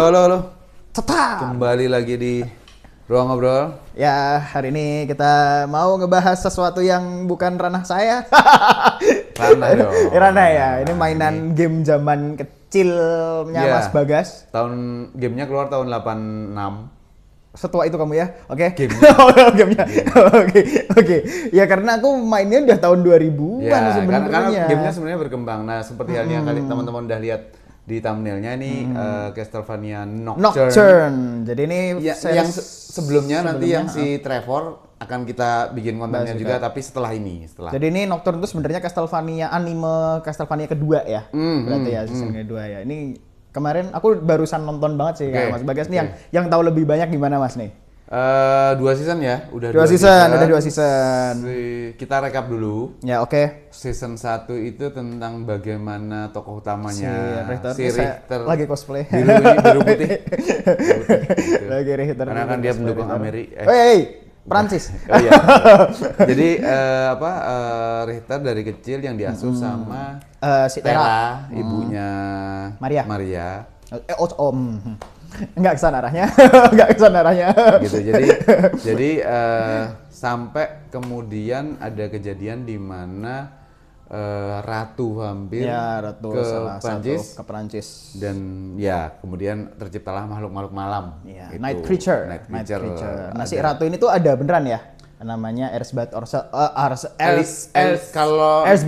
halo. Tetap. Kembali lagi di Ruang Ngobrol. Ya, hari ini kita mau ngebahas sesuatu yang bukan ranah saya. Ranah dong. Ranah ya, ini mainan game zaman kecilnya Iya. Mas Bagas. Gamenya keluar tahun 86. Setua itu kamu ya, oke? Gamenya. Oh, gamenya. Oke. Ya karena aku mainnya udah tahun 2000-an Ya, sebenarnya. karena gamenya sebenarnya berkembang. Nah, seperti halnya kali teman-teman udah lihat di thumbnailnya ini Castlevania Nocturne. Jadi ini Ya, yang sebelumnya nanti yang si Trevor akan kita bikin kontennya juga, tapi setelah ini. Jadi ini Nocturne itu sebenarnya Castlevania anime Castlevania kedua ya, berarti ya season kedua ya. Ini kemarin aku barusan nonton banget sih Mas Bagas nih yang tahu lebih banyak gimana Mas nih? 2 season ya, udah dua season. Kita rekap dulu. Ya oke. Season 1 itu tentang bagaimana tokoh utamanya si Richter lagi cosplay. Biru putih. Lagi Richter. Karena kan dia pendukung Amerika. Prancis. Oh iya. Jadi Richter dari kecil yang diasuh sama si Tera, ibunya Maria. Enggak kesana arahnya. Gitu. Jadi sampai kemudian ada kejadian di mana ratu vampir ke Prancis dan ya kemudian terciptalah makhluk-makhluk malam. Ya, gitu. Night creature. Nah, si ratu ini tuh ada beneran ya? Namanya Erzbat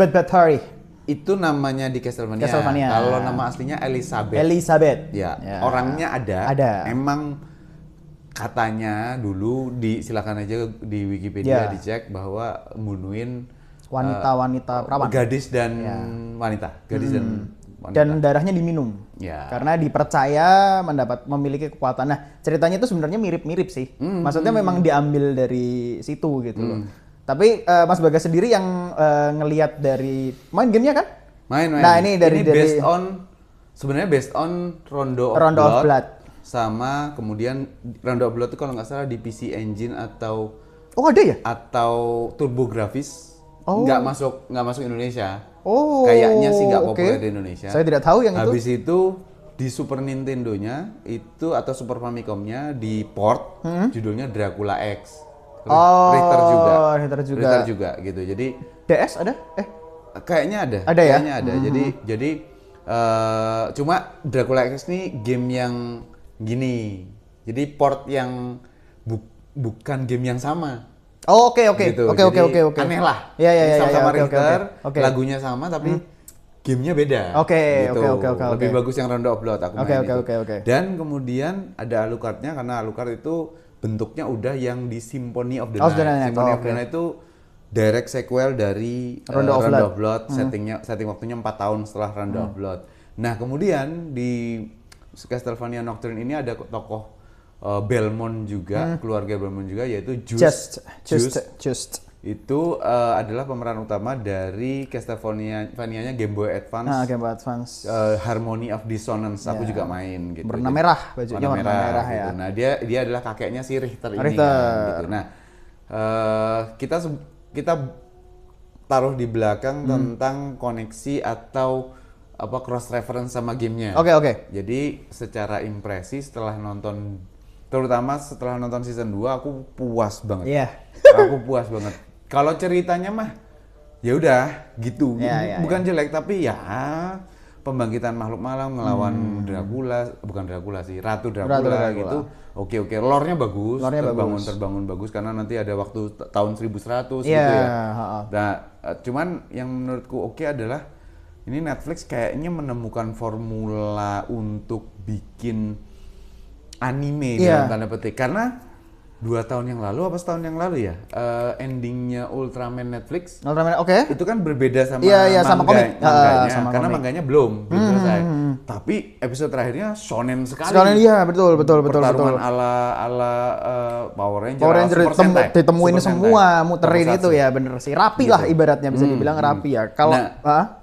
Bathory. Itu namanya di Castlevania. Kalau nama aslinya Elizabeth. Ya. Orangnya ada. Emang katanya dulu silakan aja di Wikipedia dicek bahwa bunuhin wanita perawan. Gadis dan wanita. Dan darahnya diminum. Ya. Karena dipercaya memiliki kekuatan. Nah, ceritanya itu sebenarnya mirip-mirip sih. Maksudnya memang diambil dari situ gitu loh. Tapi Mas Bagas sendiri yang ngelihat dari main gamenya kan? Main. Nah ini dari sebenarnya based on Rondo of Blood. Sama kemudian Rondo of Blood itu kalau nggak salah di PC Engine atau ada ya? Atau TurboGrafx. Nggak masuk Indonesia. Kayaknya sih nggak populer di Indonesia. Saya tidak tahu yang itu. Habis itu di Super Nintendo-nya itu atau Super Famicom-nya di port judulnya Dracula X. Richter juga gitu. Jadi DS ada? Kayaknya ada. Ada ya? Kayaknya ada. Jadi cuma Dracula X ini game yang gini. Jadi port yang bukan game yang sama. Oke. Gitu. Oke. Aneh lah. Iya. Sama Richter, lagunya sama tapi gamenya beda. Oke. Lebih bagus yang Rondo of Blood aku main itu. Oke. Dan kemudian ada Alucardnya karena Alucard itu bentuknya udah yang di Symphony of the Night. Symphony of the Night itu direct sequel dari Rondo of Blood. Setting waktunya 4 tahun setelah Rondo of Blood. Nah, kemudian di Castlevania Nocturne ini ada tokoh Belmont juga, keluarga Belmont juga, yaitu Just. Itu adalah pemeran utama dari Castlevania-nya Game Boy Advance. Harmony of Dissonance aku juga main gitu. Warna merah bajunya warna merah ya. Gitu. Nah, dia adalah kakeknya si Richter ini kan, gitu. Nah, kita taruh di belakang tentang koneksi atau cross reference sama gamenya. Oke. Jadi secara impresi terutama setelah nonton season 2 aku puas banget. Iya. Aku puas banget. Kalau ceritanya mah ya udah gitu. Bukan jelek tapi ya pembangkitan makhluk malam ngelawan Ratu Dracula gitu. Oke. Lore-nya bagus, terbangun bagus karena nanti ada waktu tahun 1100 gitu ya. Nah, cuman yang menurutku oke adalah ini Netflix kayaknya menemukan formula untuk bikin anime dalam tanda petik karena 2 tahun yang lalu apa setahun yang lalu ya endingnya Ultraman Netflix itu kan berbeda sama sama komik manganya karena manganya belum selesai tapi episode terakhirnya shonen sekali betul pertarungan ala Power Ranger ditemuin semua muterin itu ya bener sih rapi lah ibaratnya bisa dibilang rapi ya kalau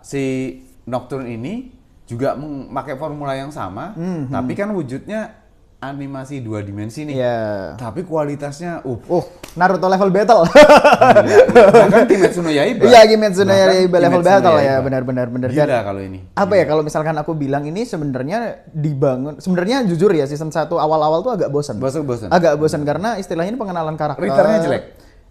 si Nocturne ini juga memakai formula yang sama tapi kan wujudnya animasi 2 dimensi nih. Tapi kualitasnya Naruto level battle. Bahkan Kimetsu no Yaiba. Iya, Kimetsu no Yaiba level battle ya, benar. Gila kalau ini. Apa ya kalau misalkan aku bilang ini sebenarnya dibangun, sebenarnya jujur ya season 1 awal-awal tuh agak bosan. Agak bosan karena istilahnya ini pengenalan karakter. Writernya jelek.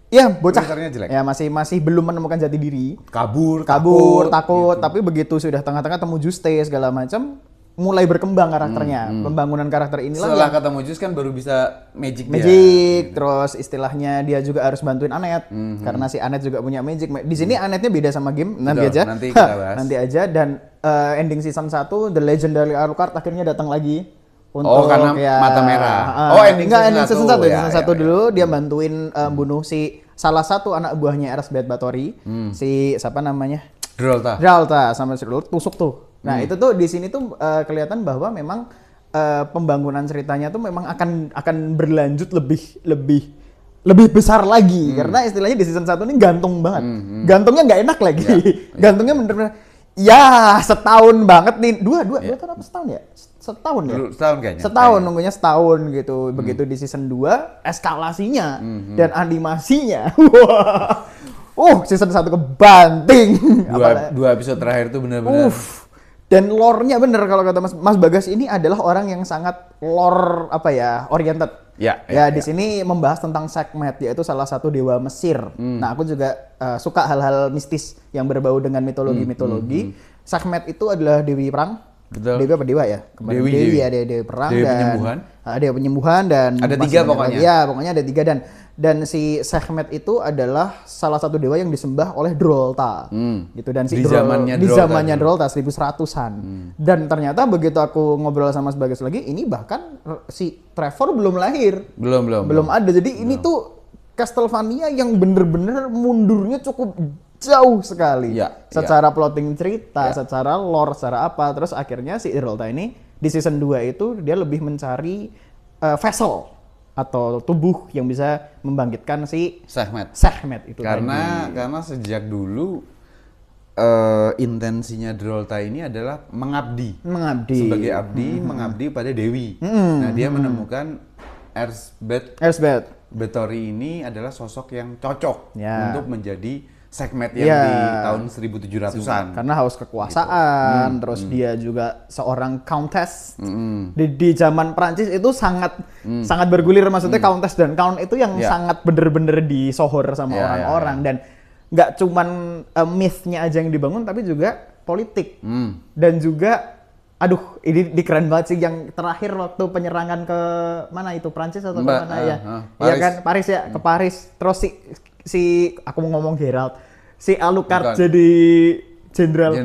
Iya, bocah. Jelek. Ya masih belum menemukan jati diri. Kabur, takut. Gitu. Tapi begitu sudah tengah-tengah temu Juste segala macam, mulai berkembang karakternya. Pembangunan karakter inilah setelah ketemu Juste kan baru bisa magic dia. Terus istilahnya dia juga harus bantuin Anet karena si Anet juga punya magic. Di sini Anetnya beda sama Gim, nanti aja. Nanti kita bahas. Nanti aja dan ending season 1 The Legendary Alucard akhirnya datang lagi. Untuk karena mata merah. Ending season 1 ya, season 1 dulu dia bantuin bunuh si salah satu anak buahnya Erzbet Batory, si siapa namanya? Drolta sama si tusuk tuh. Nah, itu tuh di sini tuh kelihatan bahwa memang pembangunan ceritanya tuh memang akan berlanjut lebih besar lagi karena istilahnya di season 1 ini gantung banget. Gantungnya nggak enak lagi. Gantungnya bener-bener ya setahun banget nih. Dua tahun apa setahun ya? Setahun ya? Setahun kayaknya. Setahun, nunggunya setahun gitu. Begitu di season 2, eskalasinya dan animasinya. Season 1 kebanting. Dua episode terakhir tuh benar-benar. Dan lore-nya bener kalau kata Mas Bagas ini adalah orang yang sangat lore oriented. Di sini membahas tentang Sekhmet, yaitu salah satu dewa Mesir. Nah, aku juga suka hal-hal mistis yang berbau dengan mitologi. Sekhmet itu adalah dewi perang. Betul. Dewi apa dewa ya? Dewi ya, dewi perang dewi penyembuhan dan ada 3 pokoknya. Iya, pokoknya ada 3 dan si Sekhmet itu adalah salah satu dewa yang disembah oleh Drolta. Gitu dan di zamannya Drolta 1100-an. Dan ternyata begitu aku ngobrol sama Bagas lagi, ini bahkan si Trevor belum lahir. Belum ada. Jadi ini tuh Castlevania yang bener-bener mundurnya cukup jauh sekali secara plotting cerita, secara lore, secara apa. Terus akhirnya si Drolta ini di season 2 itu dia lebih mencari vessel atau tubuh yang bisa membangkitkan si Sekhmet itu karena sejak dulu intensinya Drolta ini adalah mengabdi sebagai mengabdi pada Dewi. Nah, dia menemukan Erzbet Batory ini adalah sosok yang cocok untuk menjadi Sekhmet yang di tahun 1700-an. Karena haus kekuasaan, terus dia juga seorang countess. Di zaman Prancis itu sangat bergulir, maksudnya countess dan count itu yang sangat bener-bener disohor sama orang-orang. Dan nggak cuman myth-nya aja yang dibangun, tapi juga politik. Dan juga, ini keren banget sih yang terakhir waktu penyerangan ke mana itu, Prancis atau ke mana ya? Iya kan, Paris ya, ke Paris. Terus si aku mau ngomong Geralt, si Alucard jadi jenderal.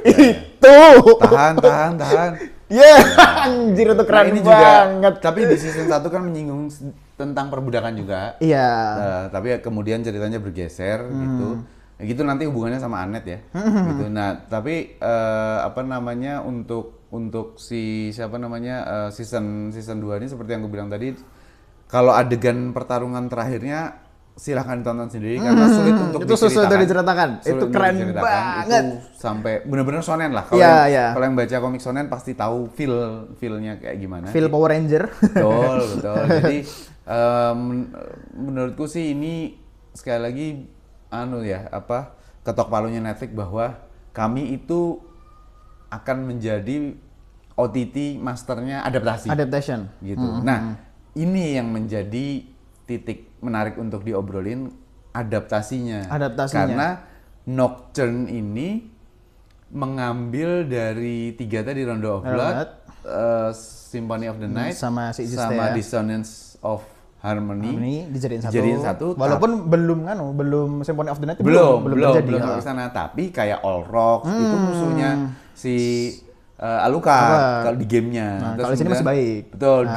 Itu. Tahan. Anjir itu keren ini banget. Tapi di season 1 kan menyinggung tentang perbudakan juga. Iya. Tapi kemudian ceritanya bergeser gitu. Gitu nanti hubungannya sama Anet ya. Gitu. Nah, tapi untuk si season 2 ini seperti yang gue bilang tadi, kalau adegan pertarungan terakhirnya silahkan ditonton sendiri karena sulit untuk diceritakan. Itu keren banget. Itu sampai benar-benar shonen lah. Kalau yang baca komik shonen pasti tahu feel-nya kayak gimana. Feel Power Ranger. Betul. Jadi menurutku sih ini sekali lagi ketok palunya Netflix bahwa kami itu akan menjadi OTT masternya adaptation gitu. Nah, ini yang menjadi titik menarik untuk diobrolin adaptasinya. Karena Nocturne ini mengambil dari 3 tadi, Rondo of Blood, Symphony of the Night, sama Dissonance of Harmony dijadiin satu. Walaupun belum Symphony of the Night belum terjadi ke sana, tapi kayak All Rocks itu musuhnya si Alucard kalau di gamenya. Kalau di sini masih baik. Betul.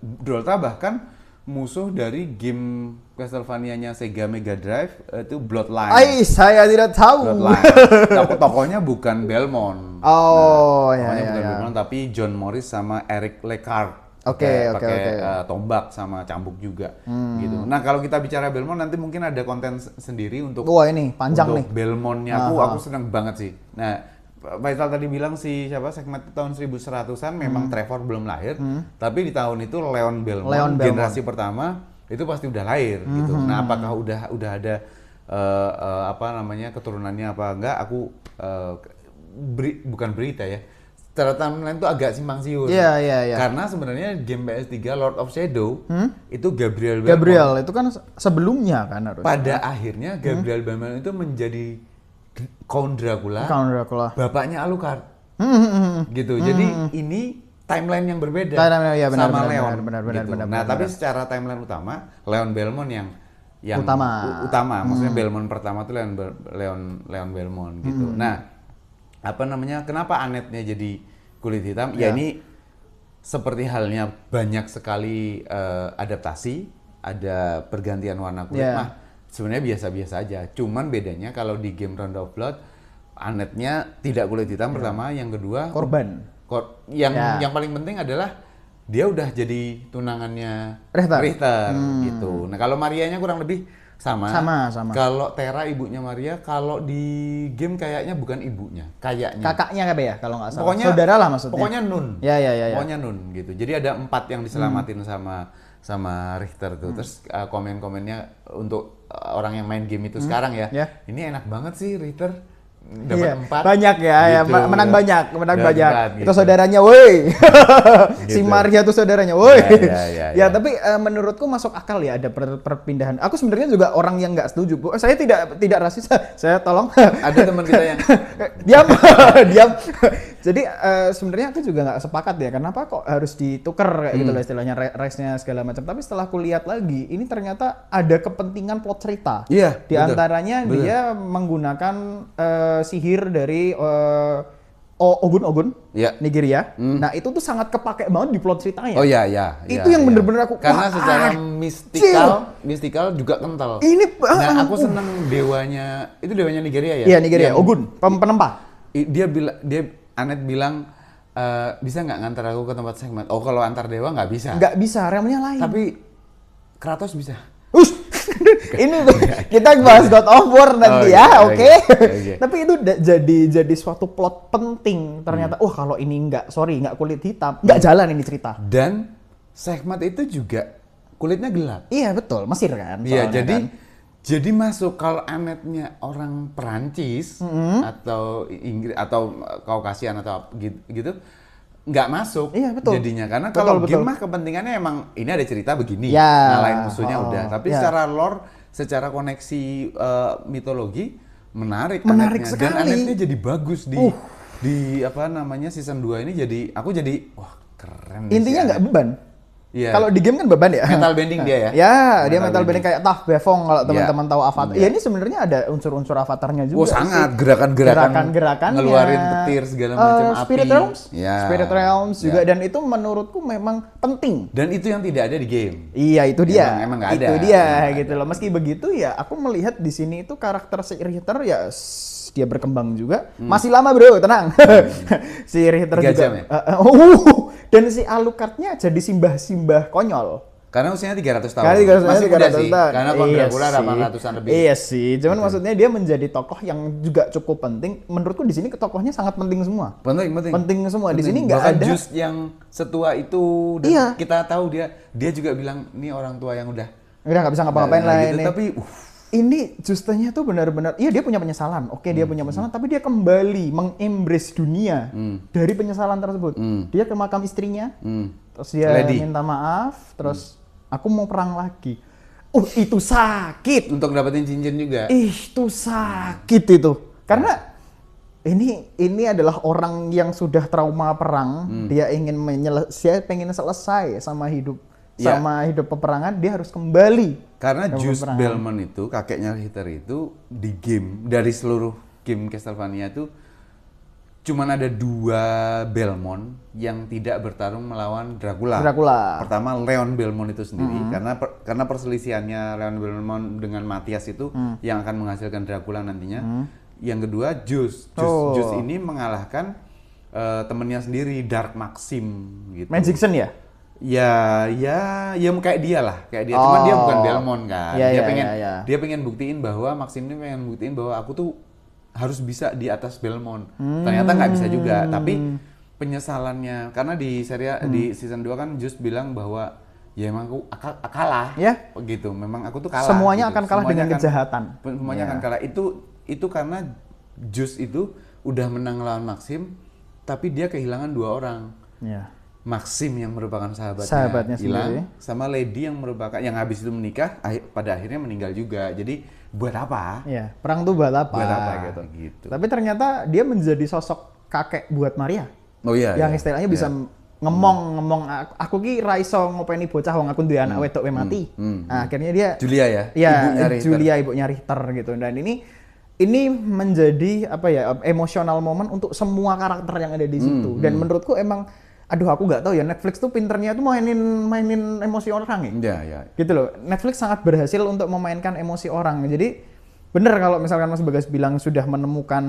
Drolta bahkan musuh dari game Castlevania-nya Sega Mega Drive itu Bloodline. Saya tidak tahu. Bloodline. Tokohnya bukan Belmont. Tokohnya bukan Belmont, tapi John Morris sama Eric Lecarp. Pakai tombak sama cambuk juga gitu. Nah, kalau kita bicara Belmont nanti mungkin ada konten sendiri untuk ini panjang untuk nih. Belmont-nya aku senang banget sih. Nah, Faisal tadi bilang siapa Sekhmet tahun 1100-an memang Trevor belum lahir, tapi di tahun itu Leon Belmont generasi pertama itu pasti udah lahir gitu. Nah, apakah udah ada keturunannya apa enggak? Aku bukan berita ya. Secara timeline itu agak simpang siur. Iya. Karena sebenarnya game PS3 Lord of Shadow itu Gabriel Belmont. Gabriel itu kan sebelumnya kan harusnya. Pada akhirnya Gabriel Belmont itu menjadi Count Dracula. Bapaknya Alucard. Gitu. Jadi ini timeline yang berbeda sama Leon. Benar. Nah, tapi secara timeline utama Leon Belmont yang utama. Maksudnya Belmont pertama itu Leon Belmont gitu. Nah, kenapa Annette-nya jadi kulit hitam? Ya ini seperti halnya banyak sekali adaptasi, ada pergantian warna kulit. Mah sebenarnya biasa-biasa aja. Cuman bedanya kalau di game Round of Blood, Annette-nya tidak kulit hitam pertama, yang kedua korban. Yang paling penting adalah dia udah jadi tunangannya Richter gitu. Nah, kalau Marianya kurang lebih sama. Kalau Tera ibunya Maria, kalau di game kayaknya bukan ibunya, kayaknya kakaknya ya kalau nggak salah. Pokoknya saudara lah maksudnya. Pokoknya Nun. Ya. Pokoknya Nun gitu. Jadi ada 4 yang diselamatin sama Richter tuh. Terus komen-komennya untuk orang yang main game itu sekarang ya. Ini enak banget sih Richter. Dapat 4 banyak ya, gitu, menang banyak gitu. Itu saudaranya woi. Gitu. Si Maria tuh saudaranya woi. Ya, tapi menurutku masuk akal ya ada perpindahan. Aku sebenarnya juga orang yang nggak setuju. Saya tidak rasis. Saya tolong. Ada teman kita yang diam. Jadi sebenarnya aku juga nggak sepakat ya, kenapa kok harus ditukar kayak gitu lah istilahnya race-nya segala macam. Tapi setelah aku lihat lagi, ini ternyata ada kepentingan plot cerita. Iya. Di antaranya dia menggunakan sihir dari Ogun, Nigeria. Nah itu tuh sangat kepake banget di plot ceritanya. Oh iya. Itu yang bener-bener aku. Karena secara mistikal juga kental. Nah aku seneng dewanya Nigeria ya. Iya Nigeria, Ogun, penempah. Annette bilang bisa nggak ngantar aku ke tempat Sekhmet? Oh kalau antar dewa nggak bisa. Nggak bisa, realnya lain. Tapi Kratos bisa. Ini kita bahas God of War nanti oke. Tapi itu jadi suatu plot penting ternyata. Kalau ini nggak kulit hitam, nggak jalan ini cerita. Dan Sekhmet itu juga kulitnya gelap. Iya betul, Mesir kan. Iya jadi masuk kalau Annette-nya orang Perancis atau Inggris atau Kaukasian atau gitu nggak masuk jadinya karena kalau game mah kepentingannya emang ini ada cerita begini ngalahin musuhnya udah tapi secara lore secara koneksi mitologi menarik sekali dan Annette-nya jadi bagus di season 2 ini aku jadi wah keren intinya nggak beban. Yeah. Kalau di game kan beban ya. Mental bending dia ya. Dia mental bending kayak Tah Befong kalau teman-teman tahu Avatar. Ya ini sebenarnya ada unsur-unsur Avatarnya juga. Sangat gerakan-gerakan ngeluarin petir segala macam api. Spirit Realms juga dan itu menurutku memang penting. Dan itu yang tidak ada di game. Iya, itu dia. Emang nggak ada. Itu dia gitu loh. Meski begitu ya aku melihat di sini itu karakter si Richter ya dia berkembang juga. Masih lama bro, tenang. Si Richter juga. 3 jam ya? Dan si Alucard-nya jadi simbah-simbah konyol. Karena usianya 300 tahun. Masih 300 tahun. Karena Count Dracula 800-an lebih. Iya sih, cuman maksudnya dia menjadi tokoh yang juga cukup penting. Menurutku di sini tokohnya sangat penting semua. Penting semua. Di sini nggak ada Just yang setua itu dan kita tahu dia juga bilang ini orang tua yang udah nggak bisa ngapa-ngapain lah gitu, ini. Tapi ini justanya tuh benar-benar, dia punya penyesalan. Dia punya penyesalan, tapi dia kembali mengembrace dunia dari penyesalan tersebut. Dia ke makam istrinya, terus dia minta maaf, terus aku mau perang lagi. Itu sakit. Untuk dapetin cincin juga. Itu sakit itu. Karena ini adalah orang yang sudah trauma perang, dia ingin pengen selesai sama hidup peperangan, dia harus kembali. Karena Just Belmont itu, kakeknya Richter itu, di game, dari seluruh game Castlevania itu, cuman ada 2 Belmont yang tidak bertarung melawan Dracula. Pertama, Leon Belmont itu sendiri, karena perselisihannya Leon Belmont dengan Matthias itu, yang akan menghasilkan Dracula nantinya. Yang kedua, Just ini mengalahkan temennya sendiri, Dark Maxim. Gitu. Magician ya? Ya kayak dia lah, Cuman dia bukan Belmont kan. Dia pengen buktiin bahwa Maxim ini pengen buktiin bahwa aku tuh harus bisa di atas Belmont. Ternyata nggak bisa juga, tapi penyesalannya karena di di season 2 kan Just bilang bahwa ya emang aku kalah. Gitu. Memang aku tuh kalah. Semuanya gitu. akan kalah dengan kejahatan. Semuanya akan kalah. Itu karena Just itu udah menang lawan Maxim, tapi dia kehilangan 2 orang. Maxim yang merupakan sahabatnya hilang, sama Lady yang merupakan yang habis itu menikah, pada akhirnya meninggal juga. Jadi buat apa? Perang tuh buat apa? Buat apa gitu. Tapi ternyata dia menjadi sosok kakek buat Maria. Yang istilahnya bisa ngomong aku ki ra iso ngopeni bocah wong aku duwe anak wedok mati. Nah, akhirnya dia Julia ibunya Richter gitu. Dan ini menjadi emosional moment untuk semua karakter yang ada di situ. Dan menurutku emang aku nggak tahu ya, Netflix tuh pinternya tuh mainin emosi orang ya. Gitu loh. Netflix sangat berhasil untuk memainkan emosi orang. Jadi bener kalau misalkan Mas Bagas bilang sudah menemukan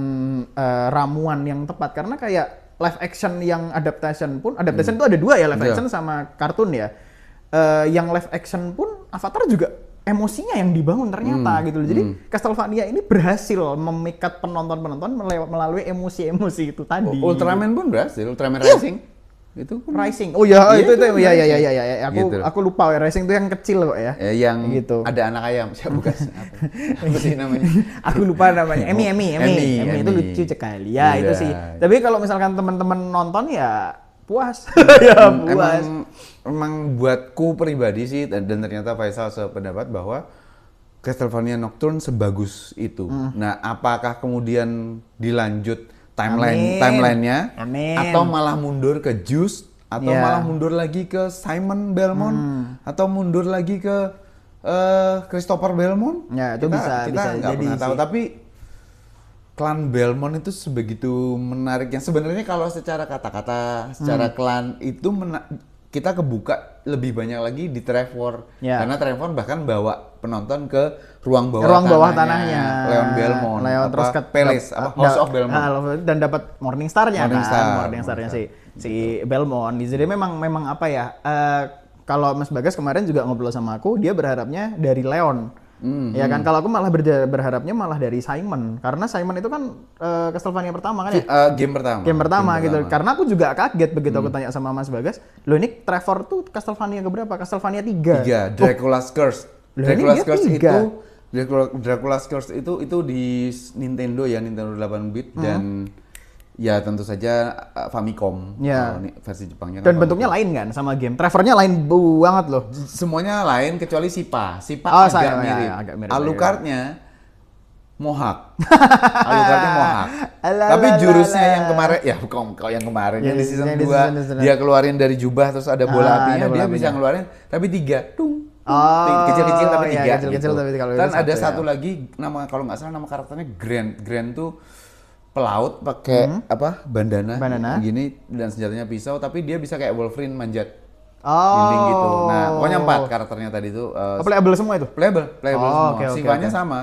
ramuan yang tepat, karena kayak live action yang adaptation tuh ada 2 ya, live action sama kartun ya. Yang live action pun Avatar juga emosinya yang dibangun ternyata gitu loh. Jadi Castlevania ini berhasil memikat penonton melalui emosi-emosi itu tadi. Ultraman pun berhasil, Ultraman Rising. Itu Rising. Oh ya, itu ya. Aku lupa ya, Rising itu yang kecil kok ya. Yang gitu. Ada anak ayam, siapa bukan? Apa sih namanya? Aku lupa namanya. Emi itu lucu sekali. Ya, itu sih. Tapi kalau misalkan teman-teman nonton ya puas. Puas. Emang buatku pribadi sih, dan ternyata Faisal sependapat bahwa Castlevania Nocturne sebagus itu. Nah, apakah kemudian dilanjut timelinenya, atau malah mundur ke Just, atau malah mundur lagi ke Simon Belmont, atau mundur lagi ke Christopher Belmont? Ya, itu bisa nggak pernah tahu. Tapi klan Belmont itu sebegitu menariknya. Sebenarnya kalau secara kata-kata, secara klan itu kita kebuka lebih banyak lagi di Trevor. Karena Trevor bahkan bawa penonton ke ruang bawah tanahnya Leon Belmont, terus ke Palace, House of Belmont, dan dapat Morning Star-nya si Belmont. Jadi memang apa ya? Kalau Mas Bagas kemarin juga ngobrol sama aku, dia berharapnya dari Leon. Ya kan, kalau aku malah berharapnya malah dari Simon, karena Simon itu kan Castlevania pertama kan ya? Game pertama gitu. Karena aku juga kaget begitu aku tanya sama Mas Bagas, loh ini Trevor tuh Castlevania keberapa? Castlevania 3. Dracula's Curse. Dracula's Curse itu di Nintendo 8-bit dan ya tentu saja Famicom. Versi Jepangnya kan. Dan bentuknya lain kan sama game. Trevornya lain banget loh. Semuanya lain kecuali Sipa agak mirip. Alucardnya Mohawk. Tapi jurusnya yang kemarin, yang kemarin yang di season 2 dia keluarin dari jubah terus ada bola apinya, dia bisa ngeluarin tapi 3. Kecil-kecil tapi 3. Kecil-kecil tapi kalau kan ada satu lagi nama, kalau nggak salah nama karakternya Grand tuh pelaut pakai bandana gini dan senjatanya pisau, tapi dia bisa kayak Wolverine manjat dinding gitu. Nah, pokoknya 4 karakternya tadi tuh playable semua itu. Playable semua. Sifatnya sama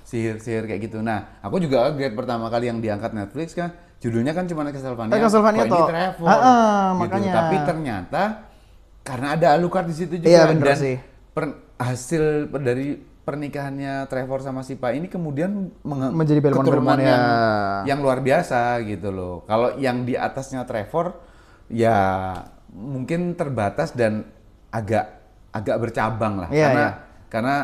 sihir kayak gitu. Nah, aku juga kaget pertama kali yang diangkat Netflix kan judulnya kan cuma Castlevania. Castlevania ini Trevor. Gitu. Makanya. Tapi ternyata karena ada Alucard di situ juga, dan hasil dari pernikahannya Trevor sama Sipa ini kemudian menjadi keturunan yang luar biasa gitu loh. Kalau yang di atasnya Trevor ya mungkin terbatas dan agak bercabang lah, karena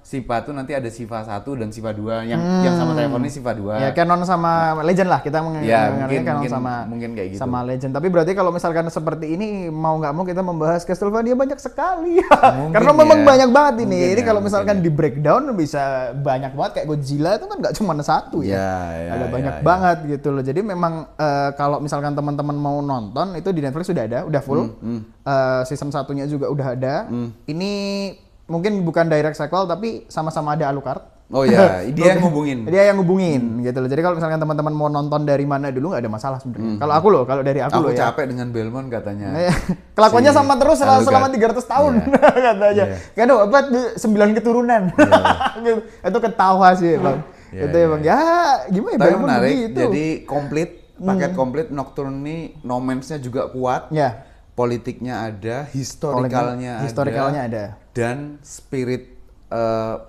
Sipa tuh nanti ada Siva 1 dan Siva 2 yang sama Trevor ini Siva 2. Ya canon sama Legend lah, kita mengenai canon mungkin kayak gitu. Sama Legend. Tapi berarti kalau misalkan seperti ini mau nggak mau kita membahas Castlevania banyak sekali. Karena memang banyak banget ini. Ini kalau misalkan di breakdown bisa banyak banget, kayak Godzilla itu kan nggak cuma satu ada banyak banget gitu loh. Jadi memang kalau misalkan teman-teman mau nonton itu di Netflix udah full. Season 1-nya juga udah ada. Ini mungkin bukan direct sequel tapi sama-sama ada Alucard. Oh iya, dia yang ngubungin. Dia yang ngubungin gitu loh. Jadi kalau misalkan teman-teman mau nonton dari mana dulu nggak ada masalah sebenarnya. Kalau dari aku ya. Aku capek dengan Belmont katanya. Kelakuannya sama terus selama 300 tahun katanya. Kan 9 keturunan. Itu ketawa sih, Bang. Itu ya Bang. Ya, gimana ya Belmont menarik. Jadi paket komplit Nocturne ini romance-nya juga kuat. Politiknya ada, historikalnya ada. Dan spirit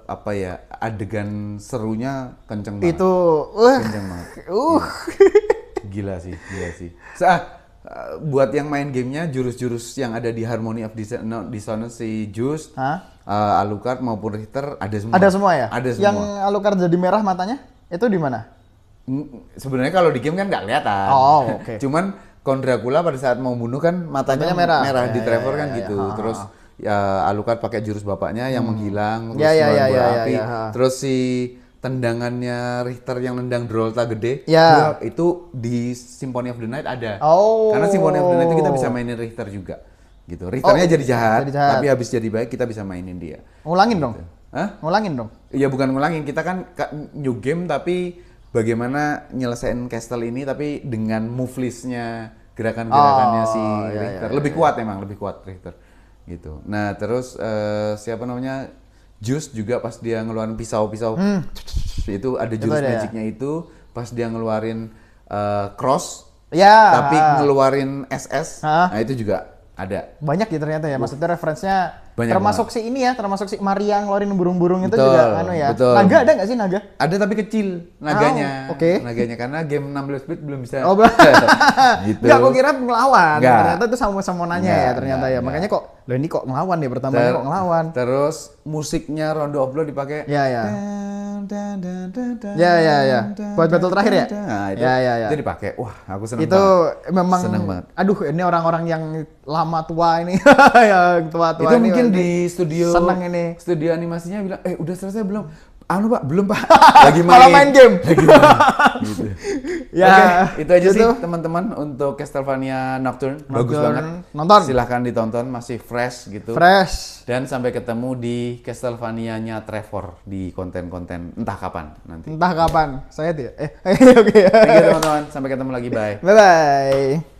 apa ya, adegan serunya kenceng banget. Itu kenceng banget. Gila sih. Buat yang main gamenya, jurus-jurus yang ada di Harmony of Dissonance, si Just, Alucard maupun Richter ada semua. Ada semua ya? Ada semua. Yang Alucard jadi merah matanya, itu di mana? Sebenarnya kalau di game kan nggak kelihatan. Oh, oke. Cuman Count Dracula pada saat mau bunuh kan matanya merah di Trevor kan gitu. Terus Alucard pakai jurus bapaknya yang menghilang, terus ngeluarin bola api. Terus si tendangannya Richter yang nendang Drolta gede, itu di Symphony of the Night ada. Karena Symphony of the Night itu kita bisa mainin Richter juga. Gitu. Richternya jadi jahat, tapi habis jadi baik kita bisa mainin dia. Ngulangin dong? Gitu. Hah? Ngulangin dong? Iya bukan ngulangin, kita kan new game tapi bagaimana nyelesain castle ini tapi dengan move list-nya, gerakan-gerakannya si Richter. Lebih kuat emang, lebih kuat Richter. Gitu. Nah terus siapa namanya? Just juga pas dia ngeluarin pisau-pisau, itu ada jurus magicnya itu, pas dia ngeluarin cross, tapi ngeluarin SS, nah itu juga ada. Banyak ya ternyata ya, maksudnya referensinya banyak termasuk banget. si ini ya, termasuk si Maria ngeluarin burung-burung itu juga ya. Betul. Naga ada nggak sih naga? Ada tapi kecil naganya. Oke. Naganya karena game 16 bit belum bisa. Gitu. Enggak, aku kira ngelawan. Nggak. Ternyata itu sama nanya ya ternyata ya. Makanya kok loh ini kok ngelawan ya pertamanya kok ngelawan. Terus musiknya Rondo of Blood dipakai. Ya. Buat battle terakhir ya? Nah, itu dipakai. Wah, aku seneng itu banget. Memang seneng banget. Aduh, ini orang-orang yang lama tua ini. Yang tua-tua itu ini. Mungkin di studio seneng ini. Studio animasinya bilang, udah selesai belum? Pak, belum Pak. Lagi main. Malah main game. Gitu. Ya, Oke, itu aja sih teman-teman untuk Castlevania Nocturne. Bagus banget. Nonton. Silahkan ditonton, masih fresh gitu. Fresh. Dan sampai ketemu di Castlevania-nya Trevor di konten-konten entah kapan nanti. Entah kapan. Saya tidak. Oke. Thank you teman-teman. Sampai ketemu lagi. Bye. Bye-bye.